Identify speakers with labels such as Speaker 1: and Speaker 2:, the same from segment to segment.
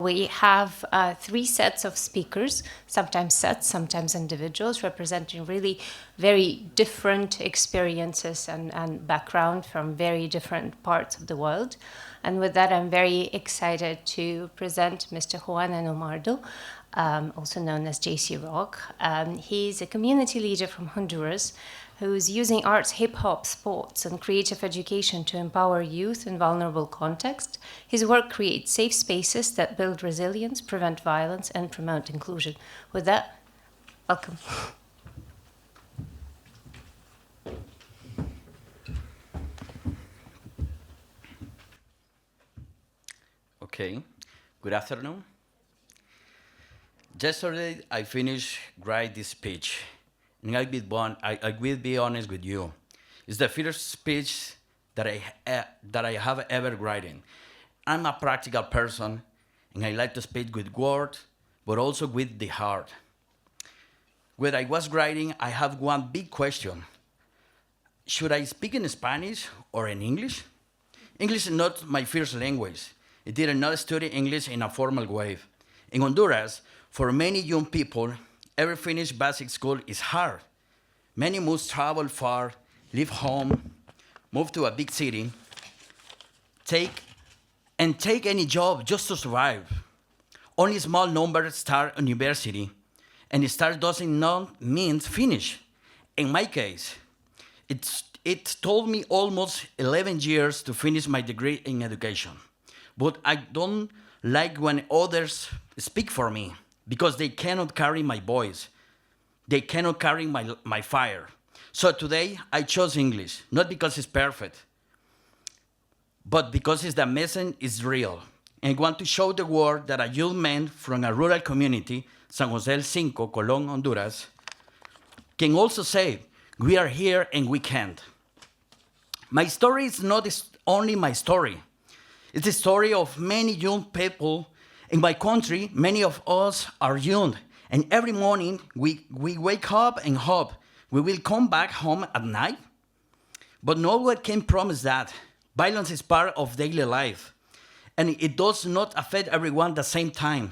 Speaker 1: We have three sets of speakers, sometimes sets, sometimes individuals, representing really very different experiences and background from very different parts of the world. And with that, I'm very excited to present Mr. Juan Enamorado, also known as JC Rock. He's a community leader from Honduras who's using arts, hip-hop, sports, and creative education to empower youth in vulnerable contexts. His work creates safe spaces that build resilience, prevent violence, and promote inclusion. With that, welcome.
Speaker 2: Okay, good afternoon. Yesterday, I finished write this speech, and I will be honest with you. It's the first speech that I have ever written. I'm a practical person, and I like to speak with words, but also with the heart. When I was writing, I have one big question. Should I speak in Spanish or in English? English is not my first language. I did not study English in a formal way. In Honduras, for many young people, every finished basic school is hard. Many must travel far, leave home, move to a big city, take any job just to survive. Only small numbers start university, and start doesn't not mean finish. In my case, it took me almost 11 years to finish my degree in education. But I don't like when others speak for me because they cannot carry my voice. They cannot carry my fire. So today I chose English, not because it's perfect, but because the message is real. And I want to show the world that a young man from a rural community, San Jose el Cinco, Colón, Honduras, can also say, we are here and we can't. My story is not only my story. It's the story of many young people in my country. Many of us are young, and every morning we wake up and hope we will come back home at night. But no one can promise that. Violence is part of daily life, and it does not affect everyone at the same time.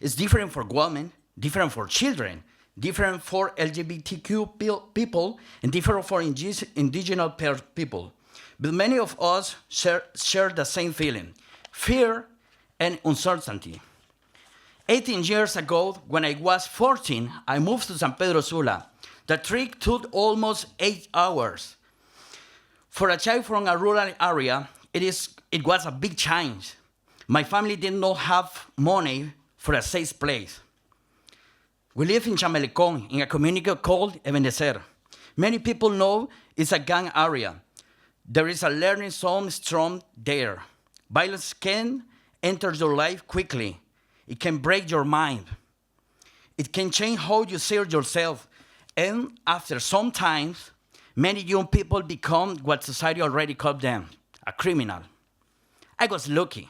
Speaker 2: It's different for women, different for children, different for LGBTQ people, and different for indigenous people. But many of us share the same feeling, fear and uncertainty. 18 years ago, when I was 14, I moved to San Pedro Sula. The trip took almost 8 hours. For a child from a rural area, it was a big change. My family did not have money for a safe place. We live in Chamelecón, in a community called Ebenezer. Many people know it's a gang area. There is a learning zone strong there. Violence can enter your life quickly. It can break your mind. It can change how you see yourself. And after some time, many young people become what society already called them, a criminal. I was lucky.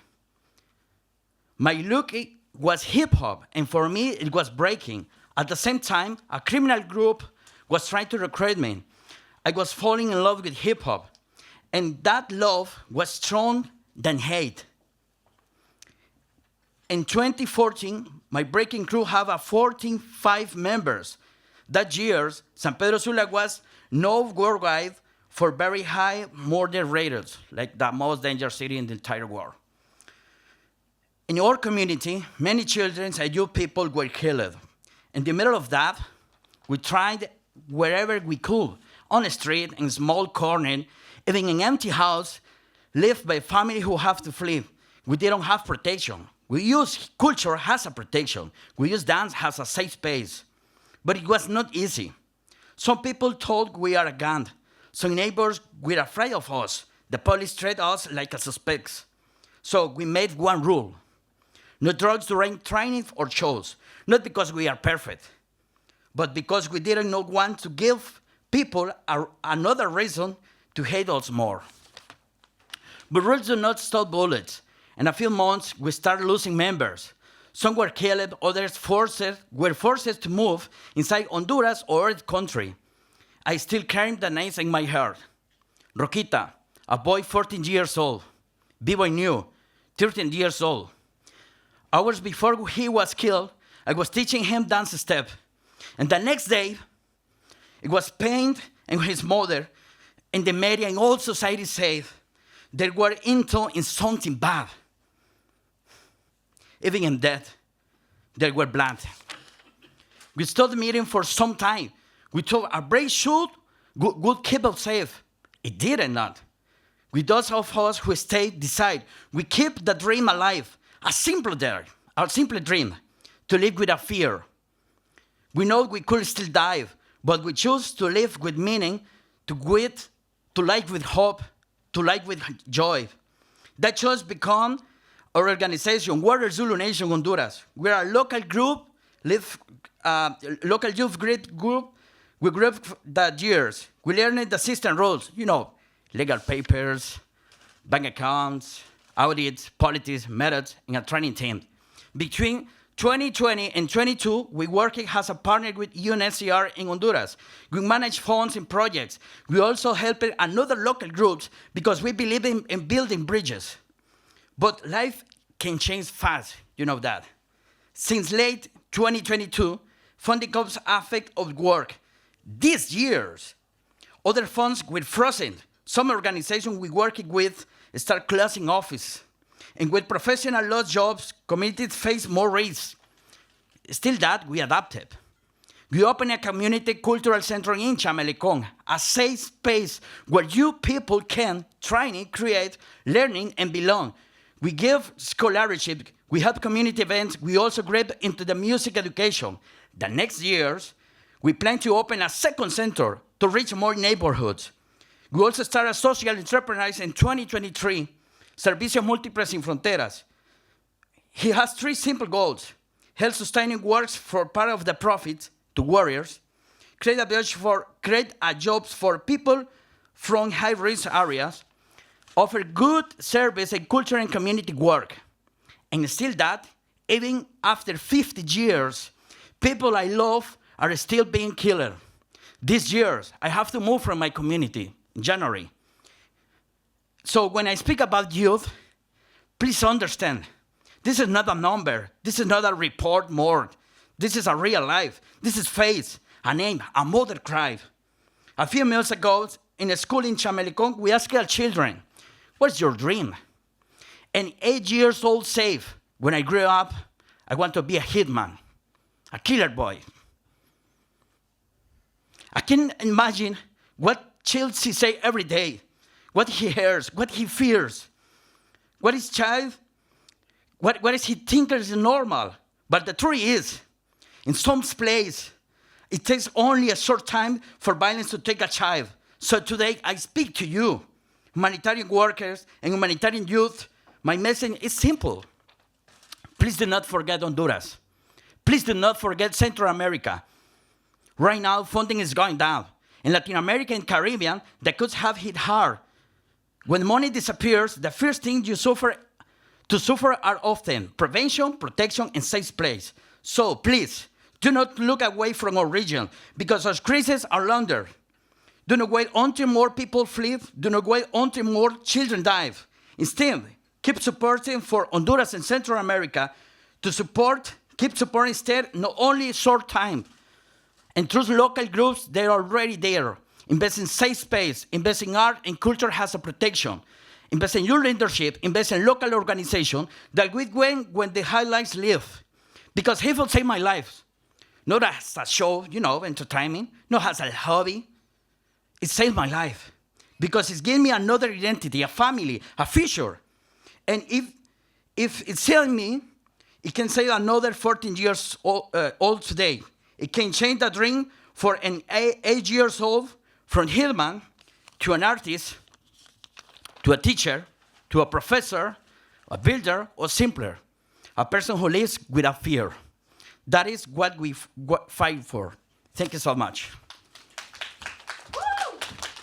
Speaker 2: My luck was hip-hop, and for me, it was breaking. At the same time, a criminal group was trying to recruit me. I was falling in love with hip-hop, and that love was stronger than hate. In 2014, my breaking crew had 45 members. That year, San Pedro Sula was known worldwide for very high murder rates, like the most dangerous city in the entire world. In our community, many children and young people were killed. In the middle of that, we tried wherever we could, on the street, in small corner, even in an empty house, lived by family who have to flee. We didn't have protection. We use culture as a protection. We use dance as a safe space. But it was not easy. Some people thought we are a gang. Some neighbors were afraid of us. The police treated us like a suspects. So we made one rule. No drugs during training or shows. Not because we are perfect, but because we didn't want to give people another reason to hate us more. But rules do not stop bullets. In a few months, we started losing members. Some were killed, others were forced to move inside Honduras or the country. I still carry the names in my heart. Roquita, a boy 14 years old. B-Boy New, 13 years old. Hours before he was killed, I was teaching him dance step. And the next day, it was pain and his mother and the media and all society said they were into in something bad. Even in death, they were blunt. We stopped the meeting for some time. We thought a brave shoot would keep us safe. It did not. With those of us who stayed, decide we keep the dream alive, a simple dream, to live without fear. We know we could still die, but we choose to live with meaning, to live with hope, to live with joy. That choice become our organization, Warrior Zulu Nation Honduras. We are a local group, local youth group. We grew up that years. We learned the system rules, legal papers, bank accounts, audits, politics, methods, and a training team. Between 2020 and 22, we worked as a partner with UNHCR in Honduras. We manage funds and projects. We also help another local groups because we believe in building bridges. But life can change fast, you know that. Since late 2022, funding comes affect of work. These years, other funds were frozen. Some organizations we work with start closing office. And with professional lost jobs, communities face more risks. Still that, we adapted. We opened a community cultural center in Chamelecon, a safe space where you people can train, create, learning, and belong. We give scholarship, we help community events, we also grab into the music education. The next years, we plan to open a second center to reach more neighborhoods. We also start a social enterprise in 2023, Servicios Múltiples Sin Fronteras. He has 3 simple goals: help sustaining works for part of the profits to warriors, create a jobs for people from high-risk areas, offer good service and culture and community work. And still that, even after 50 years, people I love are still being killed. These years, I have to move from my community in January. So when I speak about youth, please understand, this is not a number. This is not a report more. This is a real life. This is face, a name, a mother cry. A few months ago, in a school in Chamelecon, we asked our children, what's your dream? And 8 years old said, when I grew up, I want to be a hitman, a killer boy. I can imagine what Chelsea say every day, what he hears, what he fears, what his child, what is he think is normal. But the truth is, in some place, it takes only a short time for violence to take a child. So today, I speak to you, humanitarian workers and humanitarian youth. My message is simple. Please do not forget Honduras. Please do not forget Central America. Right now, funding is going down. In Latin America and Caribbean, the cuts have hit hard. When money disappears, the first thing you suffer are often prevention, protection, and safe place. So please, do not look away from our region because our crises are longer. Do not wait until more people flee. Do not wait until more children die. Instead, keep supporting for Honduras and Central America keep supporting instead not only short time. And through local groups, they're already there. Invest in safe space, invest in art and culture as a protection. Invest in your leadership, invest in local organization that we when the highlights live. Because he will save my life. Not as a show, entertainment, not as a hobby. It saved my life. Because it's given me another identity, a family, a future. And if it's saving me, it can save another 14 years old today. It can change the dream for an 8 years old, from Hillman to an artist, to a teacher, to a professor, a builder, or simpler, a person who lives without fear. That is what we fight for. Thank you so much.